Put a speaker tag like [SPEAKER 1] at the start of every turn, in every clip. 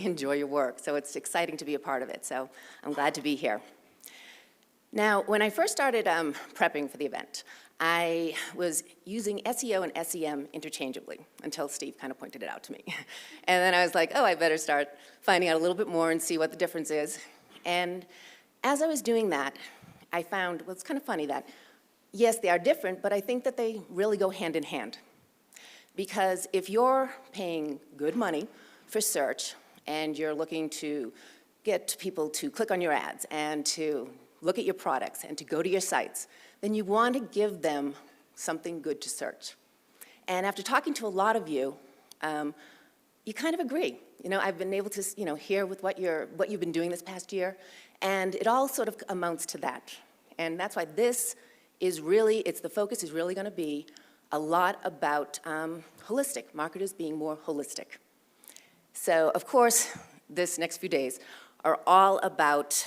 [SPEAKER 1] enjoy your work. So it's exciting to be a part of it. So I'm glad to be here. Now, when I first started prepping for the event, I was using SEO and SEM interchangeably until Steve kind of pointed it out to me. And then I was like, oh, I better start finding out a little bit more and see what the difference is. And as I was doing that, I found, well, it's kind of funny that, yes, they are different, but I think that they really go hand in hand. Because if you're paying good money for search and you're looking to get people to click on your ads and to look at your products and to go to your sites, then you want to give them something good to search. And after talking to a lot of you, you kind of agree. I've been able to, hear with what you've been doing this past year, and it all sort of amounts to that. And that's why this is really, the focus is really going to be a lot about holistic, marketers being more holistic. So, of course, this next few days are all about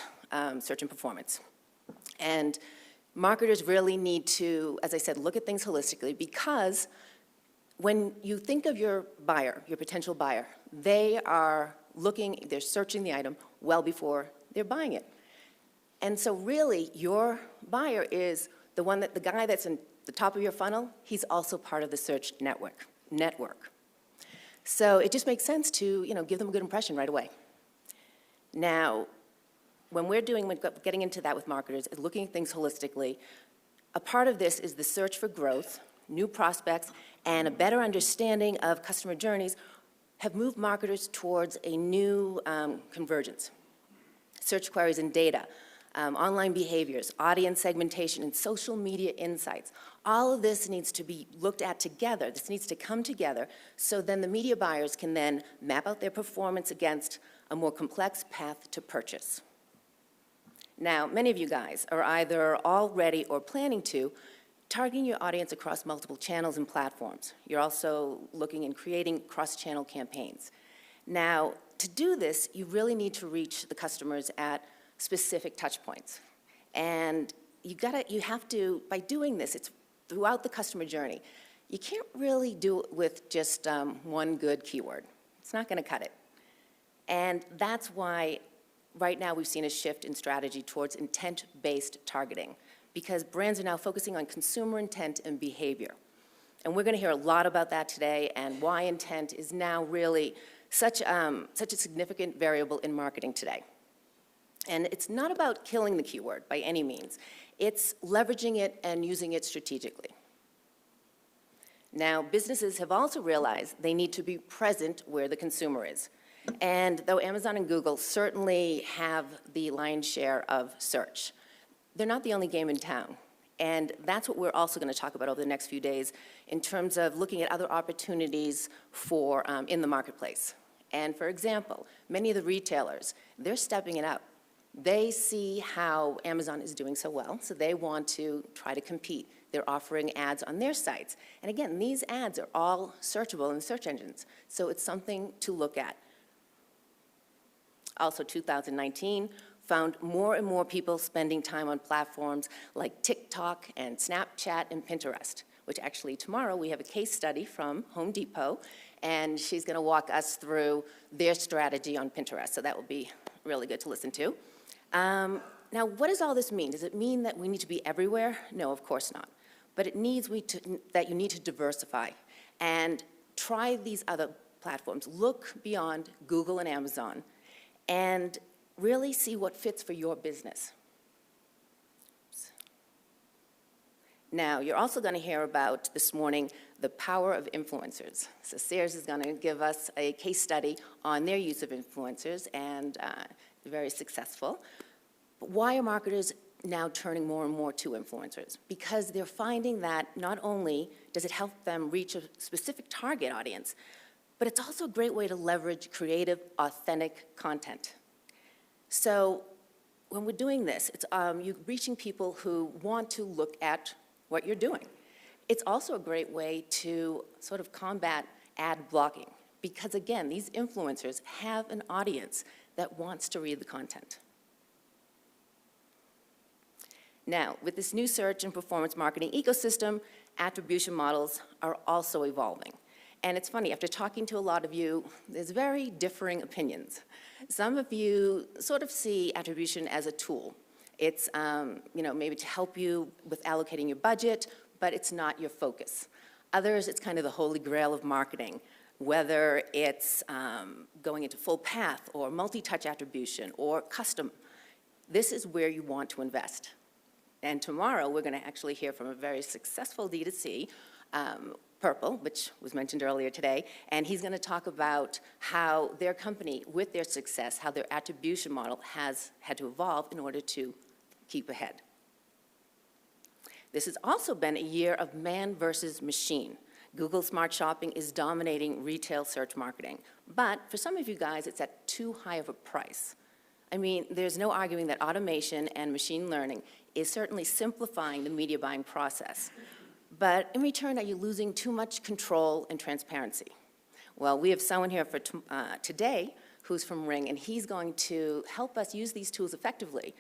[SPEAKER 1] search and performance. And marketers really need to, as I said, look at things holistically, because when you think of your buyer, your potential buyer, they're searching the item well before they're buying it. And so really, your buyer is the guy that's in the top of your funnel, he's also part of the search network. So it just makes sense to, give them a good impression right away. Now, when getting into that with marketers, is looking at things holistically, a part of this is the search for growth, new prospects, and a better understanding of customer journeys have moved marketers towards a new convergence. Search queries and data, online behaviors, audience segmentation, and social media insights. All of this needs to be looked at together. This needs to come together so then the media buyers can then map out their performance against a more complex path to purchase. Now, many of you guys are either already or planning to targeting your audience across multiple channels and platforms. You're also looking and creating cross-channel campaigns. Now, to do this, you really need to reach the customers at specific touch points. And you have to, by doing this, it's throughout the customer journey. You can't really do it with just one good keyword. It's not going to cut it. And that's why right now we've seen a shift in strategy towards intent-based targeting, because brands are now focusing on consumer intent and behavior. And we're going to hear a lot about that today and why intent is now really such a significant variable in marketing today. And it's not about killing the keyword by any means. It's leveraging it and using it strategically. Now, businesses have also realized they need to be present where the consumer is. And though Amazon and Google certainly have the lion's share of search, they're not the only game in town. And that's what we're also going to talk about over the next few days in terms of looking at other opportunities for in the marketplace. And for example, many of the retailers, they're stepping it up. They see how Amazon is doing so well, so they want to try to compete. They're offering ads on their sites. And again, these ads are all searchable in the search engines, so it's something to look at. Also, 2019 found more and more people spending time on platforms like TikTok and Snapchat and Pinterest, which actually tomorrow we have a case study from Home Depot, and she's going to walk us through their strategy on Pinterest, so that will be really good to listen to. Now, what does all this mean? Does it mean that we need to be everywhere? No, of course not. But it needs that you need to diversify and try these other platforms. Look beyond Google and Amazon and really see what fits for your business. Now, you're also going to hear about this morning the power of influencers. So Sears is going to give us a case study on their use of influencers, and very successful. But why are marketers now turning more and more to influencers? Because they're finding that not only does it help them reach a specific target audience, but it's also a great way to leverage creative, authentic content. So when we're doing this, it's you're reaching people who want to look at what you're doing. It's also a great way to sort of combat ad blocking, because again, these influencers have an audience that wants to read the content. Now, with this new search and performance marketing ecosystem, attribution models are also evolving. And it's funny, after talking to a lot of you, there's very differing opinions. Some of you sort of see attribution as a tool. It's maybe to help you with allocating your budget, but it's not your focus. Others, it's kind of the holy grail of marketing, whether it's going into full path or multi-touch attribution or custom. This is where you want to invest. And tomorrow, we're going to actually hear from a very successful D2C, Purple, which was mentioned earlier today, and he's going to talk about how their company, with their success, how their attribution model has had to evolve in order to keep ahead. This has also been a year of man versus machine. Google Smart Shopping is dominating retail search marketing, but for some of you guys, it's at too high of a price. I mean, there's no arguing that automation and machine learning is certainly simplifying the media buying process. But in return, are you losing too much control and transparency? Well, we have someone here for today who's from Ring, and he's going to help us use these tools effectively.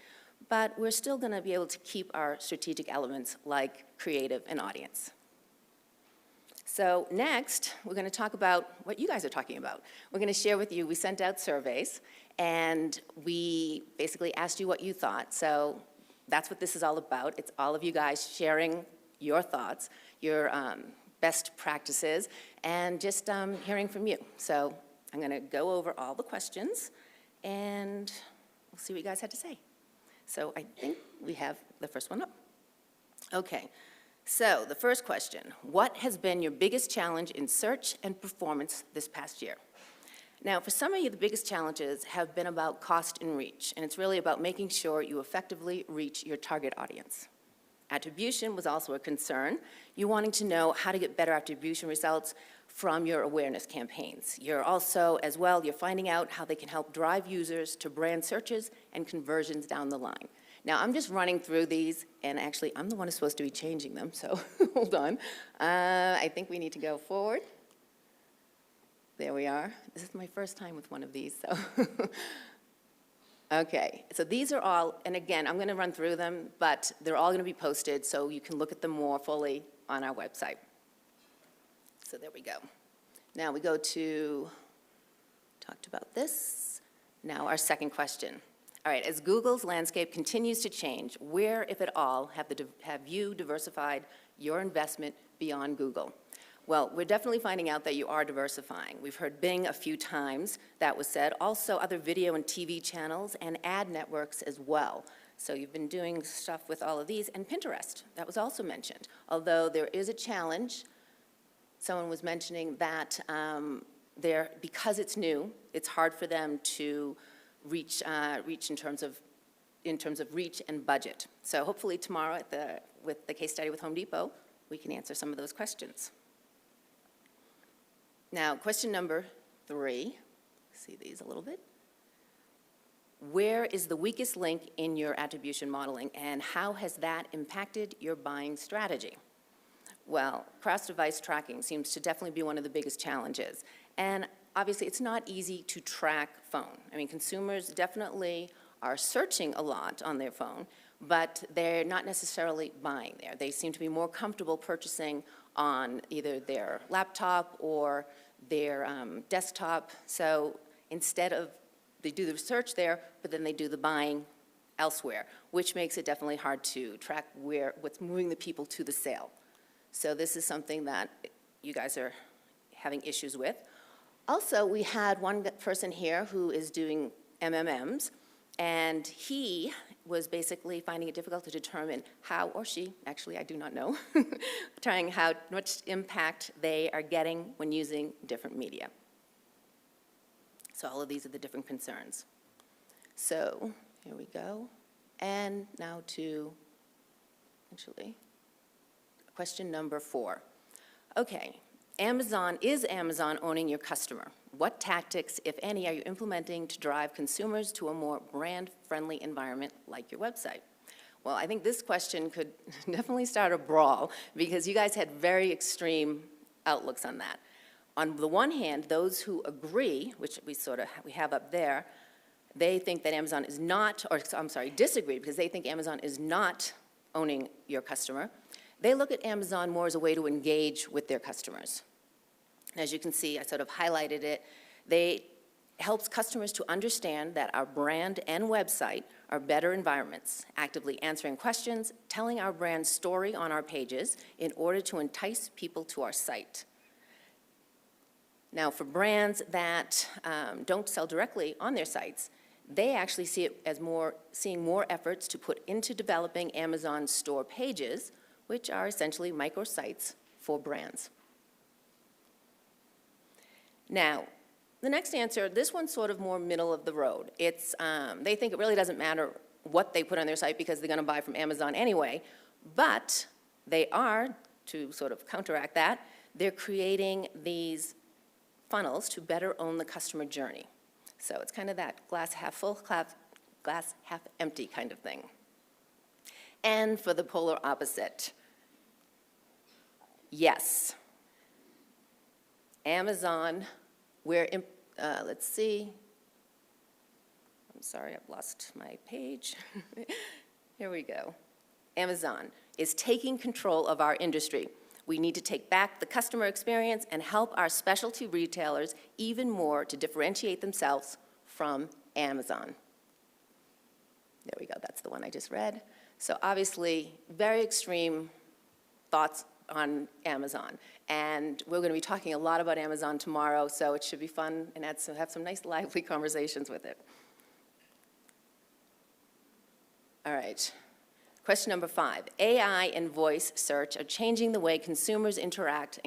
[SPEAKER 1] But we're still going to be able to keep our strategic elements like creative and audience. So next, we're going to talk about what you guys are talking about. We're going to share with you, we sent out surveys, and we basically asked you what you thought. So that's what this is all about. It's all of you guys sharing your thoughts, your best practices, and just hearing from you. So I'm going to go over all the questions, and we'll see what you guys had to say. So I think we have the first one up. Okay, so the first question, what has been your biggest challenge in search and performance this past year? Now, for some of you, the biggest challenges have been about cost and reach, and it's really about making sure you effectively reach your target audience. Attribution was also a concern. You're wanting to know how to get better attribution results from your awareness campaigns. You're also, as well, you're finding out how they can help drive users to brand searches and conversions down the line. Now, I'm just running through these, and actually, I'm the one who's supposed to be changing them, so hold on. I think we need to go forward. There we are. This is my first time with one of these, so. Okay, so these are all, and again, I'm going to run through them, but they're all going to be posted so you can look at them more fully on our website. So there we go. Now we go to, talked about this. Now our second question. All right, as Google's landscape continues to change, where, if at all, have you diversified your investment beyond Google? Well, we're definitely finding out that you are diversifying. We've heard Bing a few times, that was said. Also, other video and TV channels and ad networks as well. So you've been doing stuff with all of these. And Pinterest, that was also mentioned. Although there is a challenge, someone was mentioning that because it's new, it's hard for them to reach in terms of reach and budget. So hopefully tomorrow with the case study with Home Depot, we can answer some of those questions. Now, question number 3, see these a little bit. Where is the weakest link in your attribution modeling, and how has that impacted your buying strategy? Well, cross-device tracking seems to definitely be one of the biggest challenges. And obviously, it's not easy to track phone. I mean, consumers definitely are searching a lot on their phone, but they're not necessarily buying there. They seem to be more comfortable purchasing on either their laptop or their desktop. So instead of, they do the search there, but then they do the buying elsewhere, which makes it definitely hard to track what's moving the people to the sale. So this is something that you guys are having issues with. Also, we had one person here who is doing MMMs, and he was basically finding it difficult to determine how, or she, actually I do not know, trying how much impact they are getting when using different media. So all of these are the different concerns. So here we go. And now to, actually, question number 4. Okay, is Amazon owning your customer? What tactics, if any, are you implementing to drive consumers to a more brand-friendly environment like your website? Well, I think this question could definitely start a brawl because you guys had very extreme outlooks on that. On the one hand, those who agree, which we have up there, they think that Amazon is not, or I'm sorry, disagree because they think Amazon is not owning your customer. They look at Amazon more as a way to engage with their customers. And as you can see, I sort of highlighted it. They helps customers to understand that our brand and website are better environments, actively answering questions, telling our brand story on our pages in order to entice people to our site. Now, for brands that don't sell directly on their sites, they actually see it as seeing more efforts to put into developing Amazon store pages, which are essentially microsites for brands. Now, the next answer, this one's sort of more middle of the road. It's, they think it really doesn't matter what they put on their site because they're going to buy from Amazon anyway, but they are, to sort of counteract that, they're creating these funnels to better own the customer journey. So it's kind of that glass half full, glass half empty kind of thing. And for the polar opposite, yes, Amazon, let's see. I'm sorry, I've lost my page. Here we go. Amazon is taking control of our industry. We need to take back the customer experience and help our specialty retailers even more to differentiate themselves from Amazon. There we go, that's the one I just read. So obviously, very extreme thoughts on Amazon. And we're going to be talking a lot about Amazon tomorrow, so it should be fun and have some nice lively conversations with it. All right. Question number 5. AI and voice search are changing the way consumers interact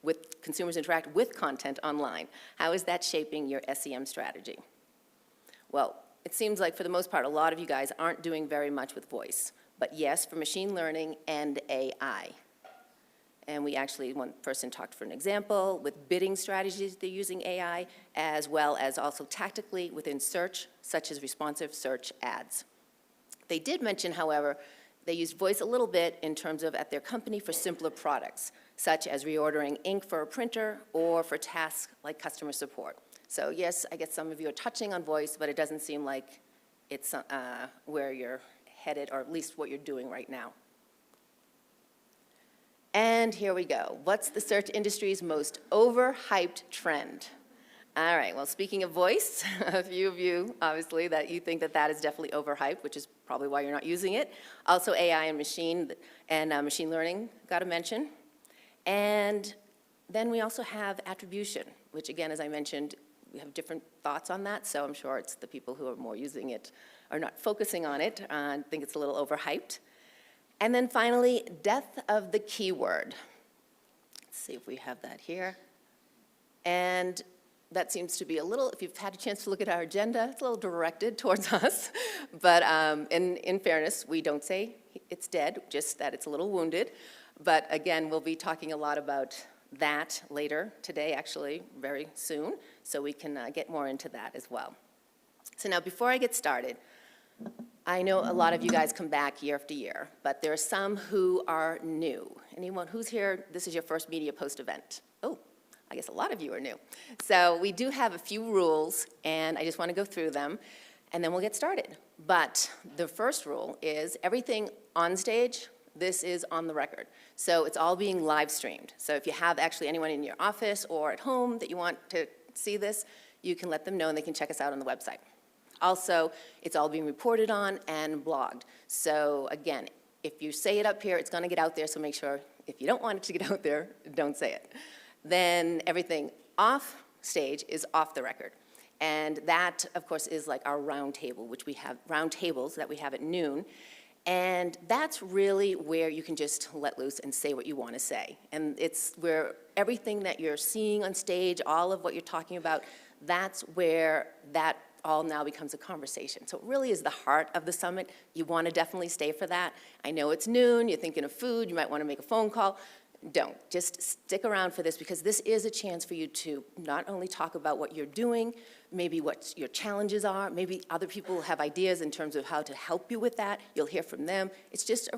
[SPEAKER 1] with content online. How is that shaping your SEM strategy? Well, it seems like for the most part, a lot of you guys aren't doing very much with voice. But yes, for machine learning and AI. And we actually, one person talked for an example, with bidding strategies they're using AI, as well as also tactically within search, such as responsive search ads. They did mention, however, they used voice a little bit in terms of at their company for simpler products, such as reordering ink for a printer or for tasks like customer support. So yes, I guess some of you are touching on voice, but it doesn't seem like it's where you're headed, or at least what you're doing right now. And here we go. What's the search industry's most overhyped trend? All right, well, speaking of voice, a few of you, obviously, that you think that that is definitely overhyped, which is probably why you're not using it. Also, AI and machine learning, got to mention. And then we also have attribution, which again, as I mentioned, we have different thoughts on that, so I'm sure it's the people who are more using it are not focusing on it, think it's a little overhyped. And then finally, death of the keyword. Let's see if we have that here. And that seems to be a little, if you've had a chance to look at our agenda, it's a little directed towards us. But in fairness, we don't say it's dead, just that it's a little wounded. But again, we'll be talking a lot about that later today, actually, very soon, so we can get more into that as well. So now, before I get started, I know a lot of you guys come back year after year, but there are some who are new. Anyone who's here, this is your first MediaPost event. Oh, I guess a lot of you are new. So we do have a few rules, and I just want to go through them, and then we'll get started. But the first rule is everything on stage, this is on the record. So it's all being live streamed. So if you have actually anyone in your office or at home that you want to see this, you can let them know and they can check us out on the website. Also, it's all being reported on and blogged. So again, if you say it up here, it's going to get out there, so make sure if you don't want it to get out there, don't say it. Then everything off stage is off the record. And that, of course, is like our round table, which we have round tables that we have at noon. And that's really where you can just let loose and say what you want to say. And it's where everything that you're seeing on stage, all of what you're talking about, that's where that all now becomes a conversation. So it really is the heart of the summit. You want to definitely stay for that. I know it's noon, you're thinking of food, you might want to make a phone call. Don't. Just stick around for this, because this is a chance for you to not only talk about what you're doing, maybe what your challenges are, maybe other people have ideas in terms of how to help you with that. You'll hear from them. It's just